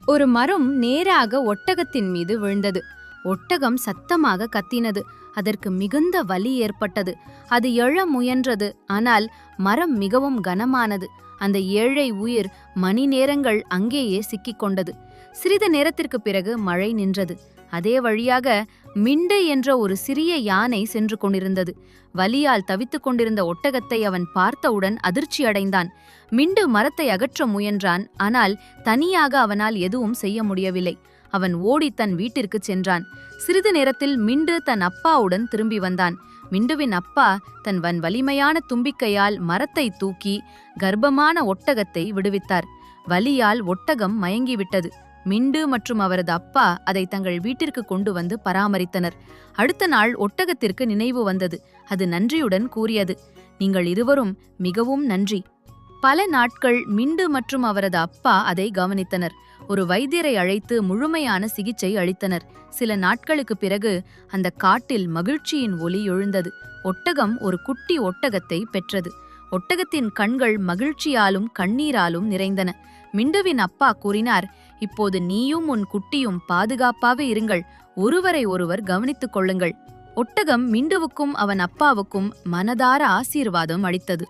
ஒரு மரம் நேராக ஒட்டகத்தின் மீது விழுந்தது. ஒட்டகம் சத்தமாக கத்தினது. அதற்கு மிகுந்த வலி ஏற்பட்டது. அது எழ முயன்றது. ஆனால் மரம் மிகவும் கனமானது. அந்த ஏழை உயிர் மணி நேரங்கள் அங்கேயே சிக்கிக் கொண்டது. சிறிது நேரத்திற்கு பிறகு மழை நின்றது. அதே வழியாக மிண்டு என்ற ஒரு சிறிய யானை சென்று கொண்டிருந்தது. வலியால் தவித்துக் கொண்டிருந்த ஒட்டகத்தை அவன் பார்த்தவுடன் அதிர்ச்சியடைந்தான். மிண்டு மரத்தை அகற்ற முயன்றான். ஆனால் தனியாக அவனால் எதுவும் செய்ய முடியவில்லை. அவன் ஓடி தன் வீட்டிற்கு சென்றான். சிறிது நேரத்தில் மிண்டு தன் அப்பாவுடன் திரும்பி வந்தான். மிண்டுவின் அப்பா தன் வலிமையான தும்பிக்கையால் மரத்தை தூக்கி கர்ப்பமான ஒட்டகத்தை விடுவித்தார். வலியால் ஒட்டகம் மயங்கிவிட்டது. மிண்டு மற்றும் அவரது அப்பா அதை தங்கள் வீட்டிற்கு கொண்டு வந்து பராமரித்தனர். அடுத்த நாள் ஒட்டகத்திற்கு நினைவு வந்தது. அது நன்றியுடன் கூறியது, "நீங்கள் இருவரும் மிகவும் நன்றி." பல நாட்கள் மிண்டு மற்றும் அவரது அப்பா அதை கவனித்தனர். ஒரு வைத்தியரை அழைத்து முழுமையான சிகிச்சை அளித்தனர். சில நாட்களுக்கு பிறகு அந்த காட்டில் மகிழ்ச்சியின் ஒலி எழுந்தது. ஒட்டகம் ஒரு குட்டி ஒட்டகத்தை பெற்றது. ஒட்டகத்தின் கண்கள் மகிழ்ச்சியாலும் கண்ணீராலும் நிறைந்தன. மிண்டுவின் அப்பா கூறினார், "இப்போது நீயும் உன் குட்டியும் பாதுகாப்பாக இருங்கள். ஒருவரை ஒருவர் கவனித்துக் கொள்ளுங்கள்." ஒட்டகம் மிண்டுவுக்கும் அவன் அப்பாவுக்கும் மனதார ஆசீர்வாதம் அளித்தது.